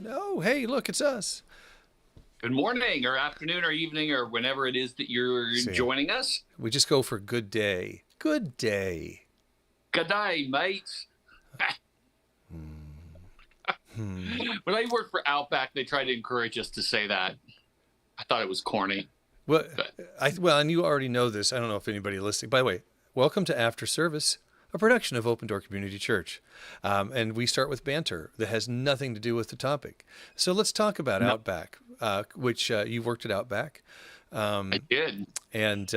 No, hey, look, it's us. Good morning or afternoon or evening or whenever it is that you're See, joining us. we just go for good day. Good day. Good day, mates. Hmm. When I worked for Outback, they tried to encourage us to say that. I thought it was corny. Well, But and you already know this. I don't know if anybody listening. By the way, welcome to After Service, a production of Open Door Community Church, and we start with banter that has nothing to do with the topic. So let's talk about no, Outback, which you've worked at Outback, I um, did. and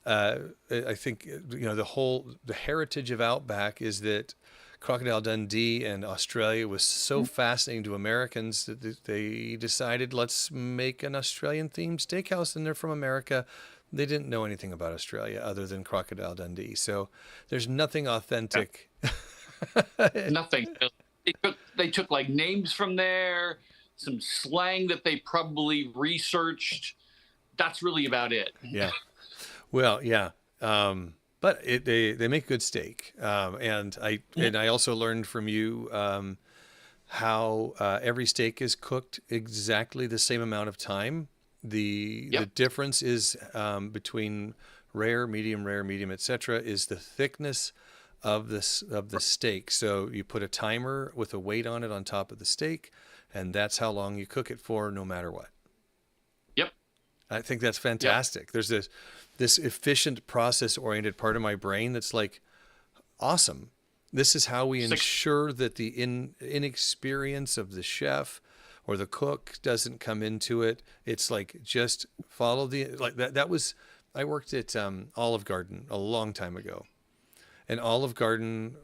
I think the heritage of Outback is that Crocodile Dundee and Australia was so fascinating to Americans that they decided, let's make an Australian themed steakhouse, and they're from America. They didn't know anything about Australia other than Crocodile Dundee, so there's nothing Yeah, authentic. nothing. They took like names from there, some slang that they probably researched. That's really about it. Yeah. Well, yeah. But they make good steak, and I also learned from you how every steak is cooked exactly the same amount of time. The Yep. difference is between rare, medium, etc. is the thickness of the steak. So you put a timer with a weight on it on top of the steak, and that's how long you cook it for, no matter what. Yep. I think that's Yep. fantastic. There's this efficient process oriented part of my brain that's like, awesome. This is how we Six. ensure that the inexperience of the chef or the cook doesn't come into it. It's like just follow the like that was I worked at Olive Garden a long time ago. And Olive Garden,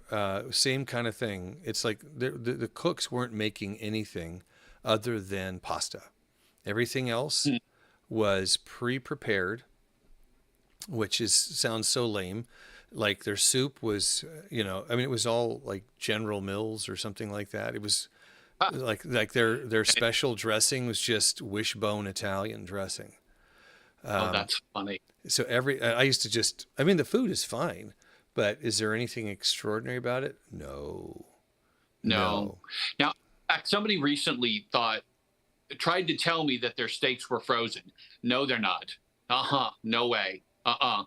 same kind of thing. It's like the cooks weren't making anything other than pasta. Everything else Mm. was pre-prepared, which is sounds so lame. Like their soup was, I mean, it was all like General Mills or something like that. It was Ah, like their special dressing was just wishbone Italian dressing. oh, Um, that's funny. so I used to just, I mean, the food is fine, but is there anything extraordinary about it? No, No. no. Now, in fact, somebody recently tried to tell me that their steaks were frozen. No, they're not. Uh-huh. No way. Uh-uh.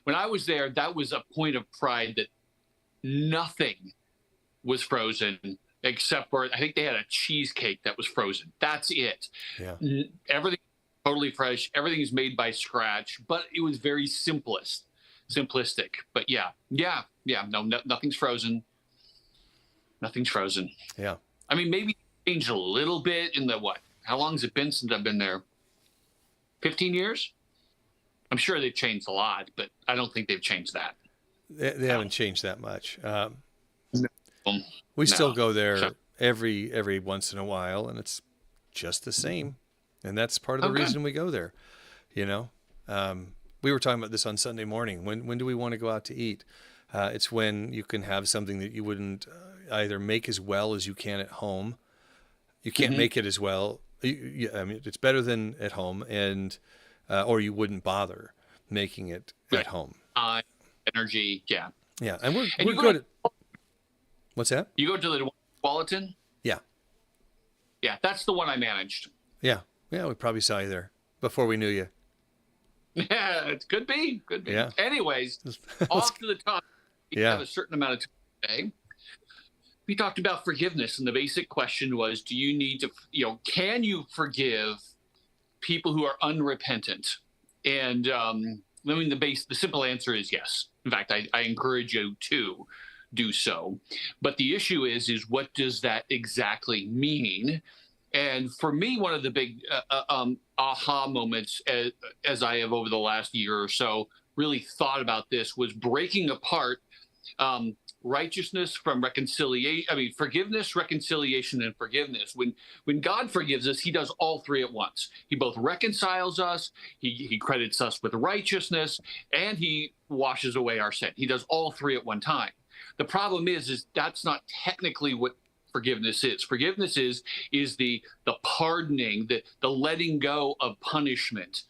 When I was there, that was a point of pride that nothing was frozen except for I think they had a cheesecake that was frozen. That's it. Yeah, Everything totally fresh. Everything is made by scratch, but it was very simplistic. But yeah, yeah, yeah. No, nothing's frozen. Nothing's frozen. yeah. I mean, maybe changed a little bit in the what? How long has it been since I've been there? 15 years? I'm sure they've changed a lot, but I don't think they've changed that. They No. haven't changed that much. No. We still No. go So, there every once in a while, and it's just the same. And that's part of the oh, good. reason we go there. You know, we were talking about this on Sunday morning. When do we want to go out to eat? It's when you can have something that you wouldn't either make as well as you can at home. You can't Hmm. make it as well. I mean, it's better than at home, and or you wouldn't bother making it at Right. home. Time, energy. Yeah. Yeah, and we're And we're good at what's that? you go to the Wallaton? Yeah, Yeah, that's the one I managed. yeah, yeah. We probably saw you there before we knew you. Yeah, it could be. Could be. Yeah, Anyways, let's, off to the top. We have yeah, a certain amount of time today. We talked about forgiveness, and the basic question was, do you need to, can you forgive people who are unrepentant? And I mean, the simple answer is yes. In fact, I encourage you to do so. But the issue is what does that exactly mean? And for me, one of the big aha moments as I have over the last year or so really thought about this was breaking apart righteousness from reconciliation. I mean, forgiveness, reconciliation, and forgiveness. When God forgives us, He does all three at once. He both reconciles us, He credits us with righteousness, and He washes away our sin. He does all three at one time. The problem is that's not technically what forgiveness is. Forgiveness is the pardoning, the letting go of punishment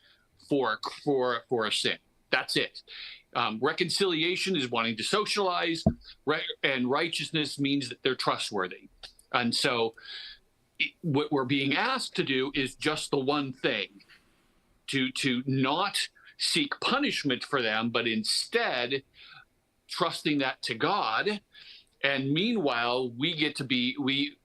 for a sin. That's it. Reconciliation is wanting to socialize, and righteousness means that they're trustworthy. And so, what we're being asked to do is just the one thing: to not seek punishment for them, but instead trusting that to God. And meanwhile,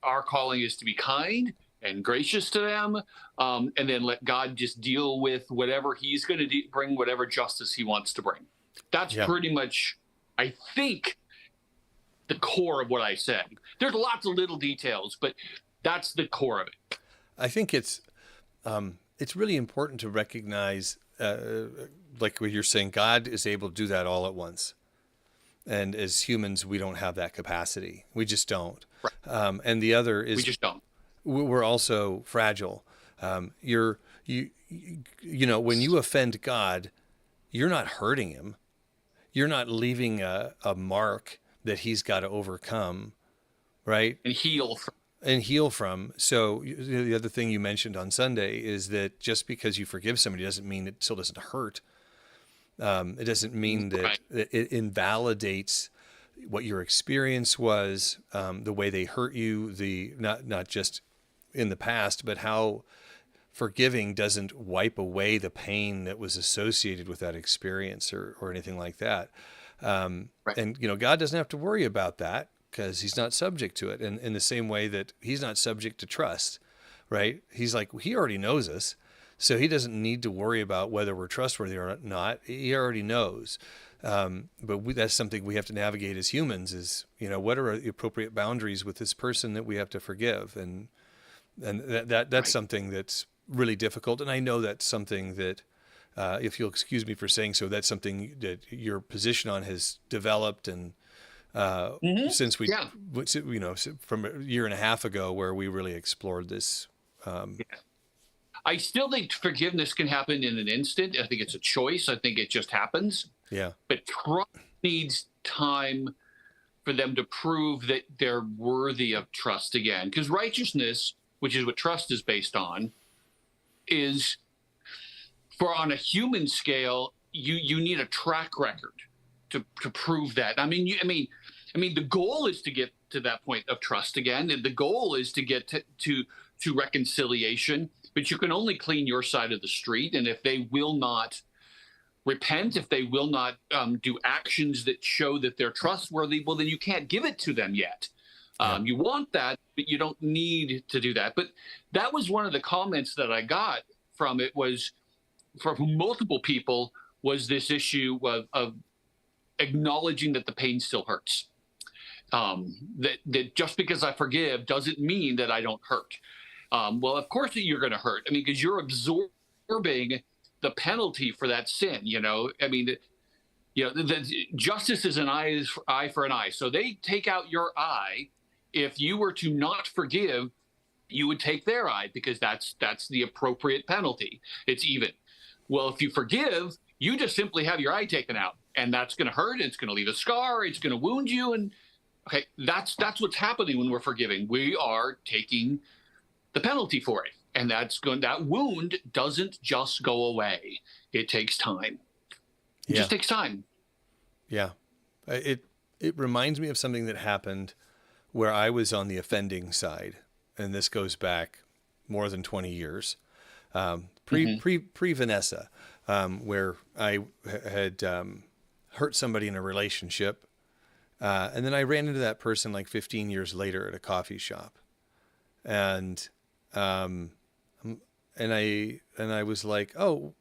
our calling is to be kind and gracious to them, and then let God just deal with whatever He's going to bring, whatever justice He wants to bring. That's pretty much, I think, the core of what I said. There's lots of little details, but that's the core of it. I think it's really important to recognize, like what you're saying, God is able to do that all at once. And as humans, we don't have that capacity. We just don't. Right. And the other is we just don't. We're also fragile. When you offend God, you're not hurting Him. You're not leaving a mark that He's got to overcome, right? And heal from. So the other thing you mentioned on Sunday is that just because you forgive somebody doesn't mean it still doesn't hurt. It doesn't mean that it invalidates what your experience was, the way they hurt you, not just in the past, but how forgiving doesn't wipe away the pain that was associated with that experience or anything like that. Right. And, God doesn't have to worry about that because He's not subject to it. And in the same way that He's not subject to trust, right? He's like, He already knows us. So He doesn't need to worry about whether we're trustworthy or not. He already knows. But that's something we have to navigate as humans is, what are the appropriate boundaries with this person that we have to forgive? And that's right. Something that's really difficult. And I know that's something that, if you'll excuse me for saying so, that's something that your position on has developed. And since from a year and a half ago where we really explored this. I still think forgiveness can happen in an instant. I think it's a choice. I think it just happens. Yeah. But trust needs time for them to prove that they're worthy of trust again. Because righteousness, which is what trust is based on, is on a human scale, you need a track record to prove that. I mean, the goal is to get to that point of trust again, and the goal is to get to reconciliation. But you can only clean your side of the street, and if they will not repent, if they will not do actions that show that they're trustworthy, well, then you can't give it to them yet. You want that, but you don't need to do that. But that was one of the comments that I got from it was from multiple people was this issue of acknowledging that the pain still hurts. That just because I forgive doesn't mean that I don't hurt. Well, of course you're going to hurt. I mean, because you're absorbing the penalty for that sin. The justice is an eye for an eye. So they take out your eye. If you were to not forgive, you would take their eye because that's the appropriate penalty. It's even. Well, if you forgive, you just simply have your eye taken out, and that's going to hurt. It's going to leave a scar. It's going to wound you. And okay, that's what's happening when we're forgiving. We are taking the penalty for it. And that wound doesn't just go away. It takes time. It just takes time. Yeah. It reminds me of something that happened where I was on the offending side. And this goes back more than 20 years. Pre Vanessa, where I had hurt somebody in a relationship. And then I ran into that person like 15 years later at a coffee shop. And I was like, because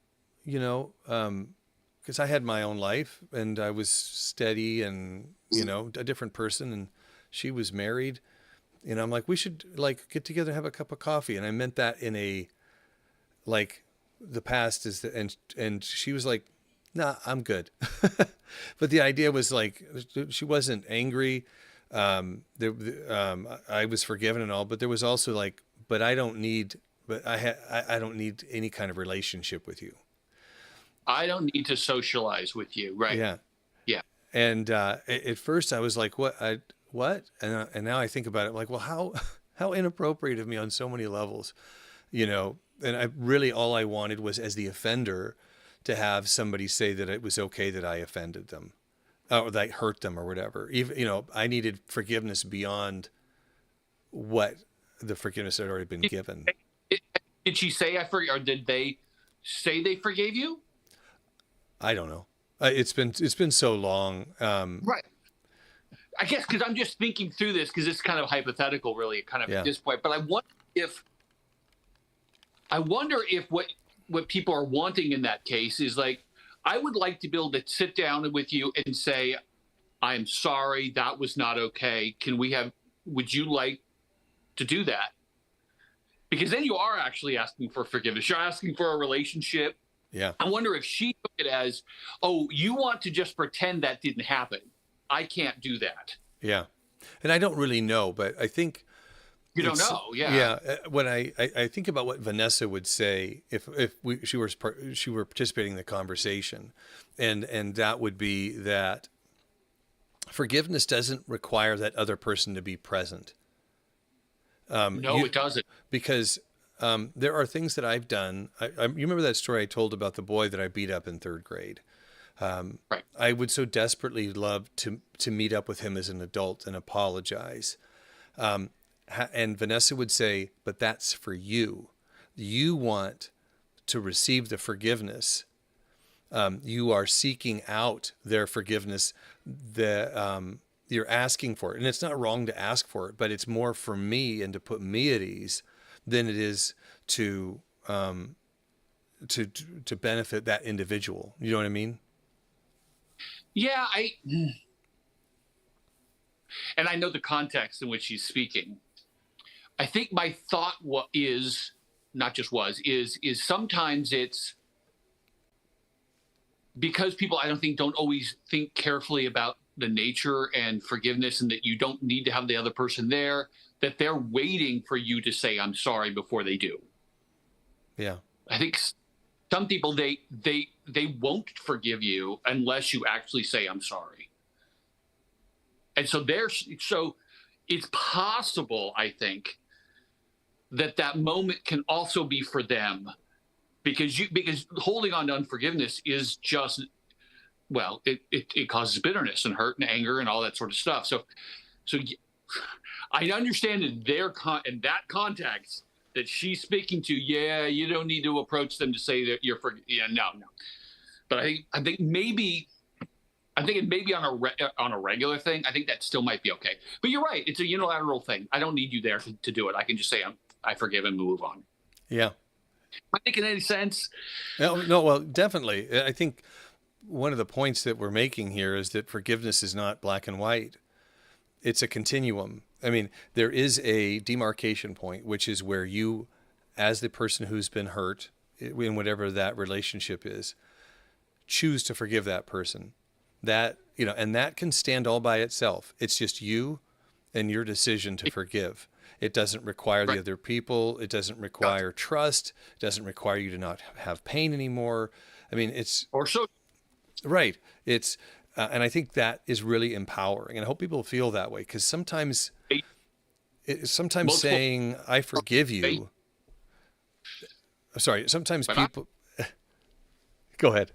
I had my own life and I was steady and, a different person, and she was married. I'm like, we should get together and have a cup of coffee. And I meant that in a, the past is and she was like, nah, I'm good. But the idea was like, she wasn't angry. I was forgiven and all, but there was also like, but I don't need, I don't need any kind of relationship with you. I don't need to socialize with you. Right. Yeah. Yeah. And at first I was like, what? And now I think about it, like, well, how, how inappropriate of me on so many levels, you know? And I really, all I wanted was, as the offender, to have somebody say that it was okay that I offended them, or that I hurt them or whatever. Even, I needed forgiveness beyond what the forgiveness had already been given. Did she say I forget, or did they say they forgave you? I don't know. It's been so long. Right. I guess because I'm just thinking through this because it's kind of hypothetical, really, kind of at Yeah. this point. But if I wonder if what people are wanting in that case is like, I would like to be able to sit down with you and say, I'm sorry, that was not okay. Would you like to do that? Because then you are actually asking for forgiveness. You're asking for a relationship. Yeah. I wonder if she took it as, oh, you want to just pretend that didn't happen. I can't do that. Yeah. And I don't really know, but I think You don't it's, know. Yeah. yeah. When I think about what Vanessa would say if she were participating in the conversation, and that would be that forgiveness doesn't require that other person to be present. No, it doesn't. Because there are things that I've done. You remember that story I told about the boy that I beat up in third grade? Right. I would so desperately love to meet up with him as an adult and apologize. And Vanessa would say, but that's for you. You want to receive the forgiveness. You are seeking out their forgiveness. You're asking for it. And it's not wrong to ask for it, but it's more for me and to put me at ease than it is to benefit that individual. You know what I mean? Yeah, and I know the context in which he's speaking. I think my thought is not just was is sometimes it's because people I don't think don't always think carefully about the nature and forgiveness, and that you don't need to have the other person there, that they're waiting for you to say I'm sorry before they do. Yeah. I think some people they won't forgive you unless you actually say I'm sorry. And so it's possible, I think, that moment can also be for them, because holding on to unforgiveness is just, well, it causes bitterness and hurt and anger and all that sort of stuff. So I understand in in that context that she's speaking to, yeah, you don't need to approach them to say that you're yeah, no. But I think maybe it may be on a regular thing. I think that still might be okay. But you're right; it's a unilateral thing. I don't need you there to do it. I can just say I forgive and move on. Yeah. Am I making any sense? No, well, definitely. I think one of the points that we're making here is that forgiveness is not black and white. It's a continuum. I mean, there is a demarcation point, which is where you, as the person who's been hurt in whatever that relationship is, choose to forgive that person. That, and that can stand all by itself. It's just you and your decision to forgive. It doesn't require the other people. It doesn't require trust. It doesn't require you to not have pain anymore. I mean, it's Or so. right. It's, and I think that is really empowering. And I hope people feel that way, because sometimes saying I forgive you. Sorry. Sometimes people. Go ahead.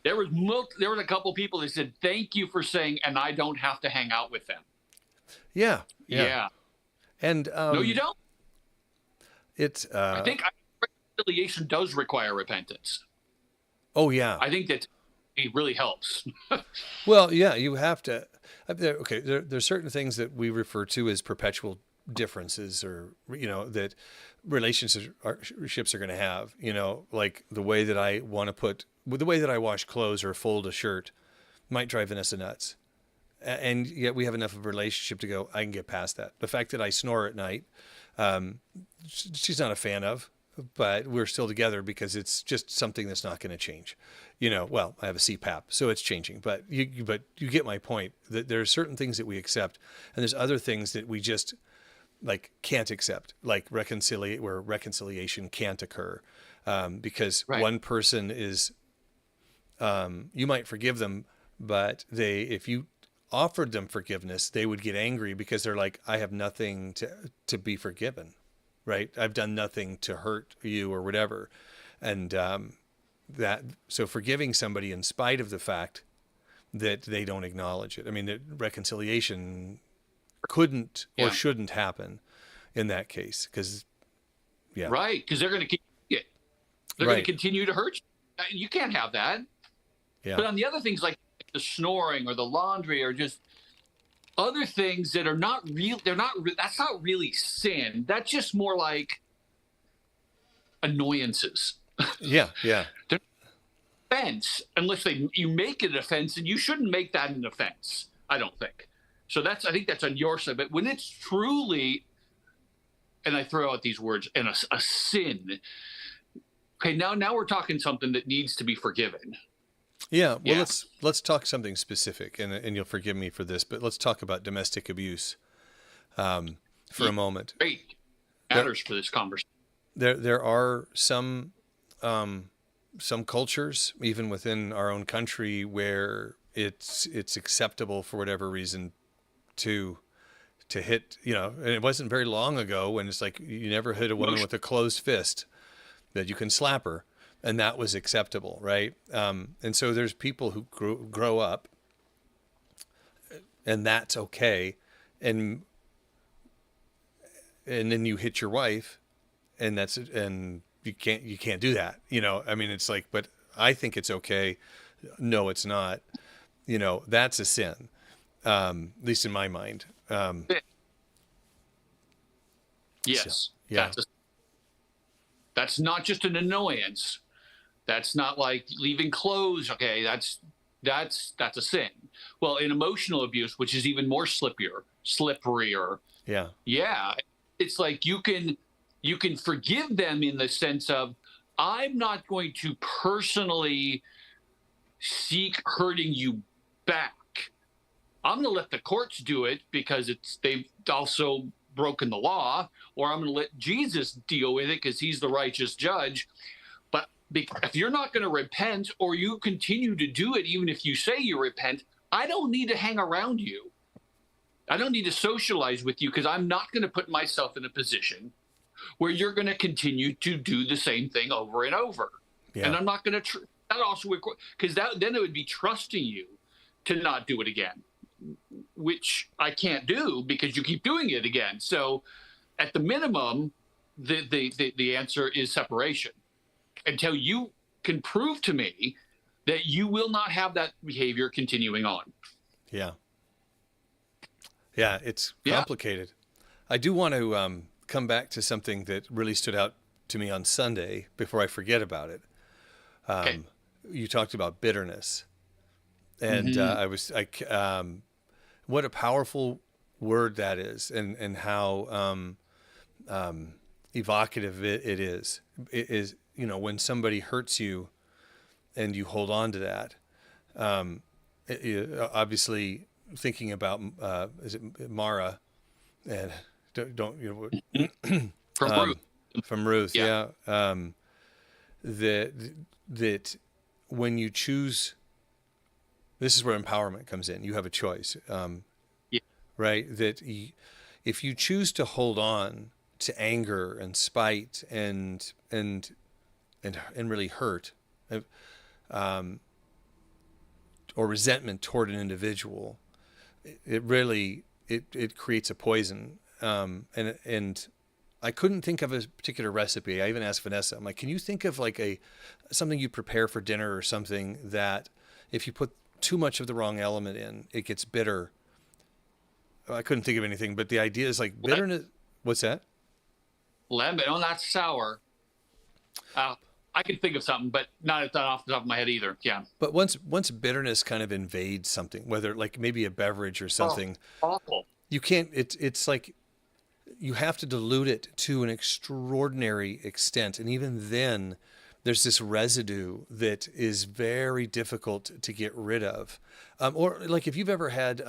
There was a couple people that said thank you for saying, and I don't have to hang out with them. Yeah. And no, you don't. It's. I think reconciliation does require repentance. Oh yeah. I think that it really helps. Well, yeah, you have to. Okay, there's certain things that we refer to as perpetual differences, or that relationships are going to have. Like the way that I wash clothes or fold a shirt might drive Vanessa nuts. And yet we have enough of a relationship to go, I can get past that. The fact that I snore at night, she's not a fan of. but we're still together because it's just something that's not going to change. Well, I have a CPAP, so it's changing, but you get my point that there are certain things that we accept, and there's other things that we just like can't accept, like where reconciliation can't occur, because Right. one person is, you might forgive them, but if you offered them forgiveness, they would get angry because they're like, I have nothing to be forgiven, right? I've done nothing to hurt you or whatever. And so forgiving somebody in spite of the fact that they don't acknowledge it. I mean, that reconciliation couldn't or Yeah. shouldn't happen in that case because, yeah. Right. Because they're going to keep it. They're going to Right. continue to hurt you. You can't have that. Yeah. But on the other things like the snoring or the laundry or just other things that are not real, that's not really sin. That's just more like annoyances. Yeah. Yeah. Offense, unless you make it an offense, and you shouldn't make that an offense, I don't think. So I think that's on your side. But when it's truly, and I throw out these words, and a sin, okay, now we're talking something that needs to be forgiven. Yeah, well, Yeah. let's talk something specific, and you'll forgive me for this, but let's talk about domestic abuse for a moment. Great. Matters for this conversation. There are some cultures, even within our own country, where it's acceptable for whatever reason to hit. And it wasn't very long ago when it's like you never hit a woman with a closed fist, that you can slap her. And that was acceptable, right? And so there's people who grow up, and that's okay, and then you hit your wife, and you can't do that. I mean, it's like, but I think it's okay. No, it's not. That's a sin, at least in my mind. Yes. So, yeah. That's not just an annoyance. That's not like leaving clothes. Okay, that's a sin. Well, in emotional abuse, which is even more slipperier. Yeah. Yeah, it's like you can forgive them in the sense of, I'm not going to personally seek hurting you back. I'm going to let the courts do it because they've also broken the law, or I'm going to let Jesus deal with it because he's the righteous judge. But if you're not going to repent, or you continue to do it, even if you say you repent, I don't need to hang around you. I don't need to socialize with you, because I'm not going to put myself in a position where you're going to continue to do the same thing over and over. Yeah. And I'm not going to, that also, because then it would be trusting you to not do it again, which I can't do because you keep doing it again. So at the minimum, the answer is separation, until you can prove to me that you will not have that behavior continuing on. Yeah. Yeah, it's complicated. I do want to come back to something that really stood out to me on Sunday before I forget about it. Okay. You talked about bitterness, and what a powerful word that is, and how evocative it is. It is, when somebody hurts you and you hold on to that. Obviously, thinking about is it Mara, and From Ruth. from Ruth, Yeah. that when you choose, this is where empowerment comes in. You have a choice, right? That if you choose to hold on to anger and spite and really hurt, or resentment toward an individual, it really it creates a poison. And I couldn't think of a particular recipe. I even asked Vanessa, I'm like, can you think of like something you prepare for dinner or something that if you put too much of the wrong element in, it gets bitter? I couldn't think of anything, but the idea is like bitterness. What's that? Lemon. Oh, that's sour. I can think of something, but not off the top of my head either. Yeah. But once bitterness kind of invades something, whether like maybe a beverage or something, awful. you can't. It's like you have to dilute it to an extraordinary extent. And even then, there's this residue that is very difficult to get rid of. Or like if you've ever had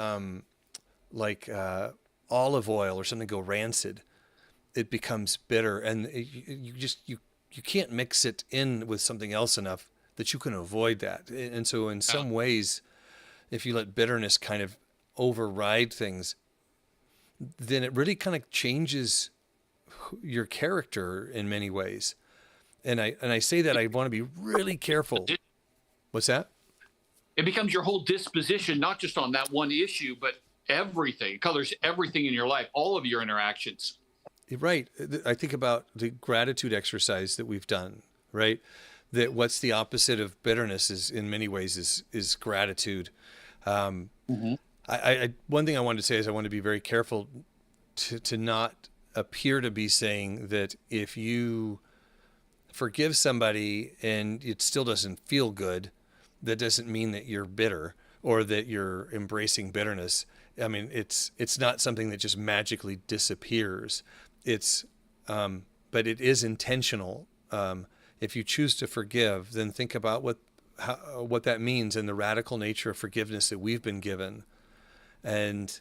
like olive oil or something go rancid, it becomes bitter, and you can't mix it in with something else enough that you can avoid that. And so in some ways, if you let bitterness kind of override things, then it really kind of changes your character in many ways. And I say that I want to be really careful. What's that? It becomes your whole disposition, not just on that one issue, but everything. It colors everything in your life, all of your interactions. Right. I think about the gratitude exercise that we've done, right? That what's the opposite of bitterness is in many ways is gratitude. Mm-hmm. One thing I wanted to say is I want to be very careful to not appear to be saying that if you forgive somebody and it still doesn't feel good, that doesn't mean that you're bitter or that you're embracing bitterness. I mean, it's not something that just magically disappears. But it is intentional. If you choose to forgive, then think about what that means and the radical nature of forgiveness that we've been given. And,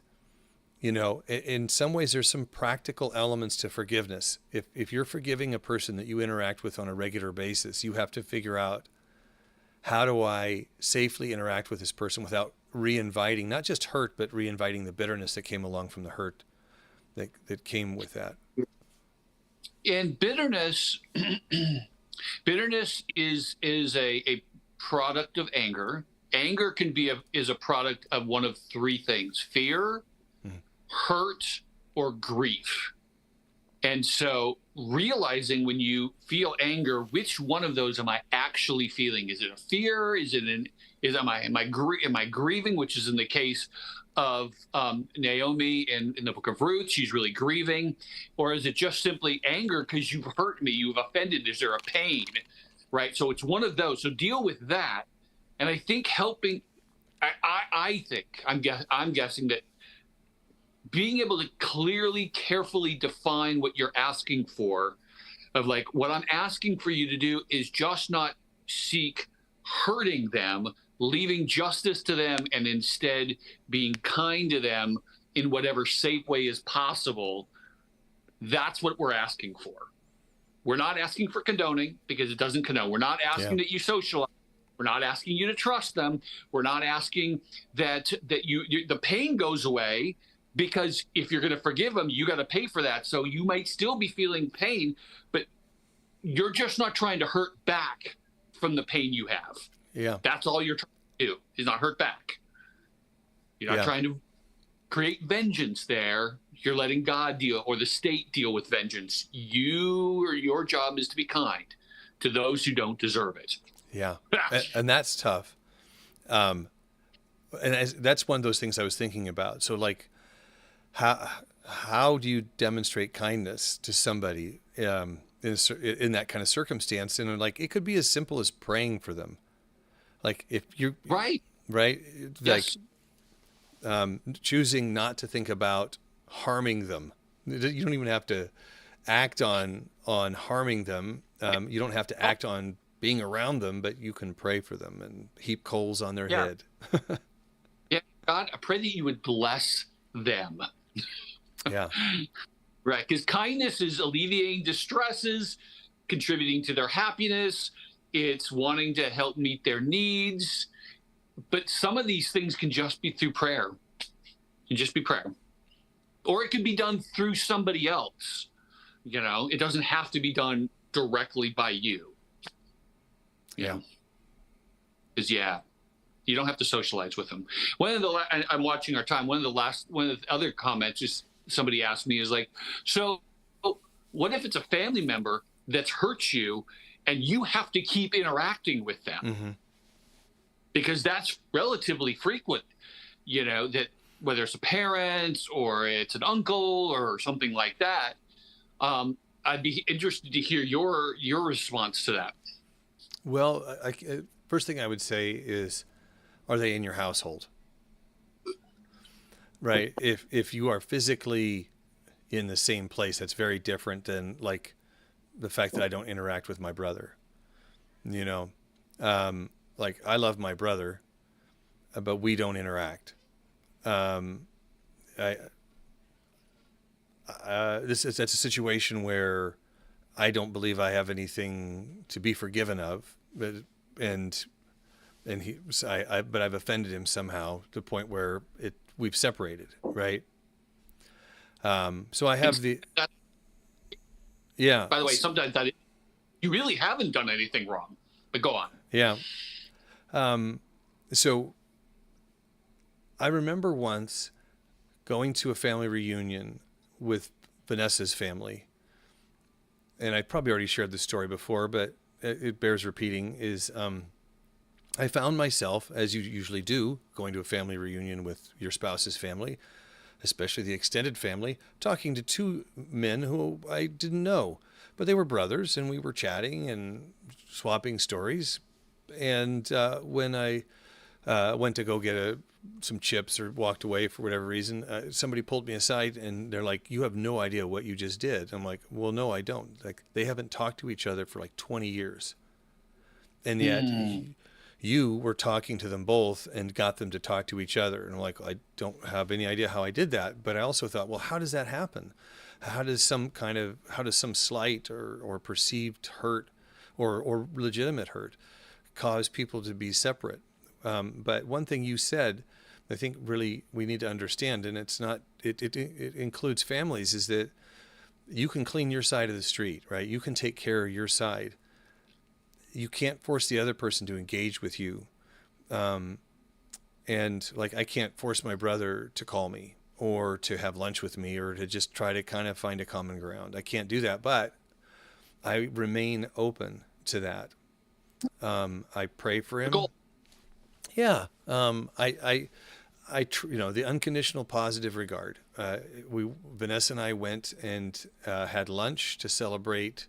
in some ways, there's some practical elements to forgiveness. If you're forgiving a person that you interact with on a regular basis, you have to figure out, how do I safely interact with this person without reinviting, not just hurt, but reinviting the bitterness that came along from the hurt that came with that. And bitterness, bitterness is a product of anger. Anger is a product of one of three things: fear, hurt, or grief. And so realizing when you feel anger, which one of those am I actually feeling? Is it a fear? Am I grieving, which is in the case of Naomi in the book of Ruth? She's really grieving. Or is it just simply anger because you've hurt me, you've offended? Is there a pain? Right. So it's one of those. So deal with that. And I think I'm guessing that being able to clearly, carefully define what you're asking for, of like, what I'm asking for you to do is just not seek hurting them, leaving justice to them, and instead being kind to them in whatever safe way is possible. That's what we're asking for. We're not asking for condoning, because it doesn't condone. We're not asking that you socialize. We're not asking you to trust them. We're not asking that the pain goes away, because if you're going to forgive them, you got to pay for that. So you might still be feeling pain, but you're just not trying to hurt back from the pain you have. Yeah. That's all you're trying to do, is not hurt back. You're not trying to create vengeance there. You're letting God deal, or the state deal with vengeance. Your job is to be kind to those who don't deserve it. Yeah. And that's tough. And that's one of those things I was thinking about. So like, how do you demonstrate kindness to somebody in that kind of circumstance? And like, it could be as simple as praying for them. Like if you're right, yes. Like choosing not to think about harming them. You don't even have to act on harming them. You don't have to act on being around them, but you can pray for them and heap coals on their head. Yeah, God, I pray that you would bless them. Yeah. Right. Because kindness is alleviating distresses, contributing to their happiness. It's wanting to help meet their needs. But some of these things can just be through prayer. Can just be prayer. Or it could be done through somebody else. It doesn't have to be done directly by you. Yeah. Because you don't have to socialize with them. I'm watching our time. One of the other comments is somebody asked me is like, so what if it's a family member that's hurt you and you have to keep interacting with them? Mm-hmm. Because that's relatively frequent, that whether it's a parent or it's an uncle or something like that. I'd be interested to hear your response to that. Well, first thing I would say is, are they in your household? Right. If you are physically, in the same place. That's very different than like the fact that I don't interact with my brother. You know, like I love my brother, but we don't interact. Um, I that's a situation where I don't believe I have anything to be forgiven of, but and but I've offended him somehow to the point where we've separated, right? So I have the That, yeah, by the way, sometimes that you really haven't done anything wrong, but go on. yeah. So I remember once going to a family reunion with Vanessa's family, and I probably already shared this story before, but it bears repeating. Is I found myself, as you usually do, going to a family reunion with your spouse's family, especially the extended family, talking to two men who I didn't know, but they were brothers, and we were chatting and swapping stories. And when I went to go get some chips or walked away for whatever reason, somebody pulled me aside and they're like, "You have no idea what you just did." I'm like, "Well, no, I don't." Like, they haven't talked to each other for like 20 years. And yet you were talking to them both and got them to talk to each other. And I'm like, I don't have any idea how I did that. But I also thought, well, how does that happen? How does some slight or perceived hurt or legitimate hurt cause people to be separate? But one thing you said, I think really we need to understand, and it includes families, is that you can clean your side of the street, right? You can take care of your side. You can't force the other person to engage with you. And like, I can't force my brother to call me or to have lunch with me or to just try to kind of find a common ground. I can't do that, but I remain open to that. I pray for him. Yeah. The unconditional positive regard. Vanessa and I went and had lunch to celebrate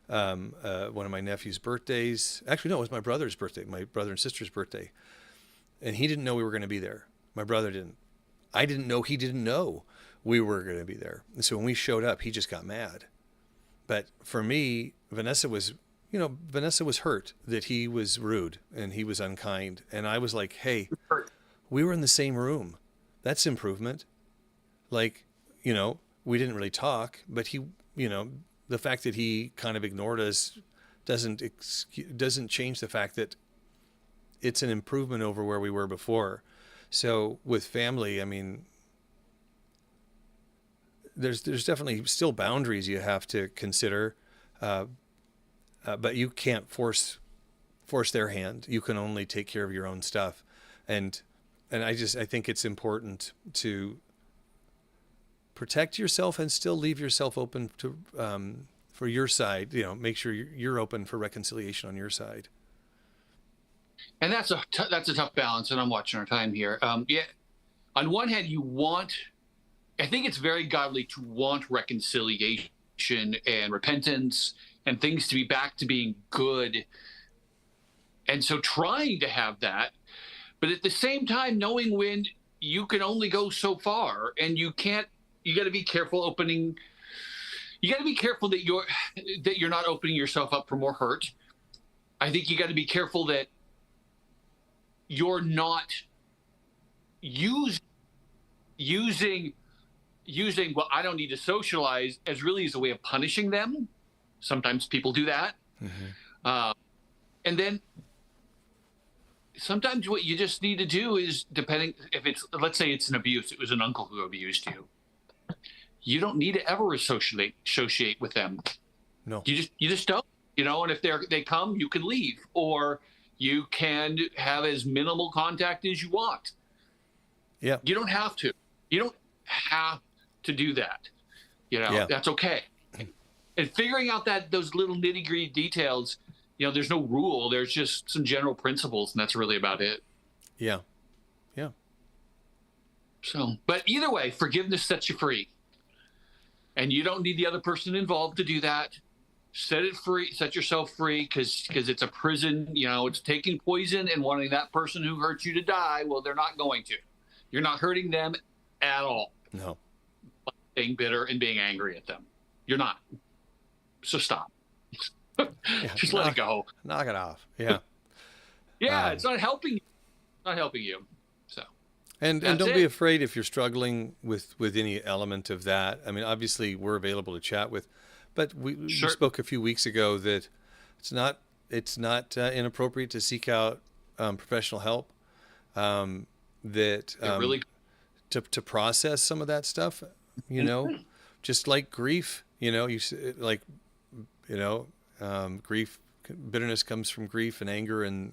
one of my nephew's birthdays. Actually, no, it was my brother's birthday, my brother and sister's birthday. And he didn't know we were going to be there. My brother didn't. I didn't know he didn't know we were going to be there. And so when we showed up, he just got mad. But for me, Vanessa was hurt that he was rude and he was unkind. And I was like, hey, we were in the same room. That's improvement. Like, we didn't really talk, but the fact that he kind of ignored us doesn't change the fact that it's an improvement over where we were before. So with family, I mean, there's definitely still boundaries you have to consider, but you can't force their hand. You can only take care of your own stuff, and I think it's important to protect yourself and still leave yourself open to for your side. Make sure you're open for reconciliation on your side. And that's a tough balance. And I'm watching our time here. Yeah. On one hand, I think it's very godly to want reconciliation and repentance and things to be back to being good. And so trying to have that, but at the same time, knowing when you can only go so far and you got to be careful you got to be careful that you're not opening yourself up for more hurt. I think you got to be careful that you're not using well, I don't need to socialize as really as a way of punishing them. Sometimes people do that. Mm-hmm. And then sometimes what you just need to do is, depending if let's say it's an abuse, it was an uncle who abused you. You don't need to ever associate with them. No. You just don't, and if they come, you can leave, or you can have as minimal contact as you want. Yeah. You don't have to. You don't have to do that. Yeah. That's okay. And figuring out those little nitty-gritty details, there's no rule. There's just some general principles, and that's really about it. Yeah. Yeah. So, but either way, forgiveness sets you free. And you don't need the other person involved to do that. Set yourself free, because it's a prison. It's taking poison and wanting that person who hurt you to die. Well, they're not going to. You're not hurting them at all. No. being bitter and being angry at them. You're not. So stop. Yeah, Just let it go. knock it off. Yeah. Yeah, it's not helping you. Not helping you. So And that's don't be it. afraid if you're struggling with any element of that. I mean, obviously we're available to chat with, but we Sure. spoke a few weeks ago that it's not inappropriate to seek out professional help. That It really to process some of that stuff, you know, just like grief. Like you know, grief, bitterness comes from grief and anger and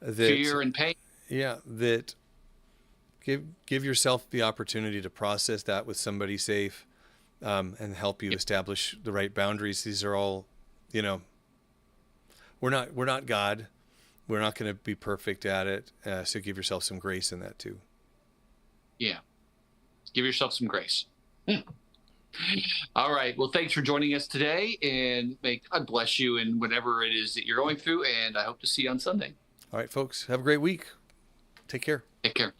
that fear and pain. yeah that give yourself the opportunity to process that with somebody safe, and help you establish the right boundaries. These are all, you know, we're not God. We're not going to be perfect at it. So give yourself some grace in that too. Yeah. Give yourself some grace. All right. Well, thanks for joining us today, and may God bless you in whatever it is that you're going through. And I hope to see you on Sunday. All right, folks, have a great week. Take care. Take care.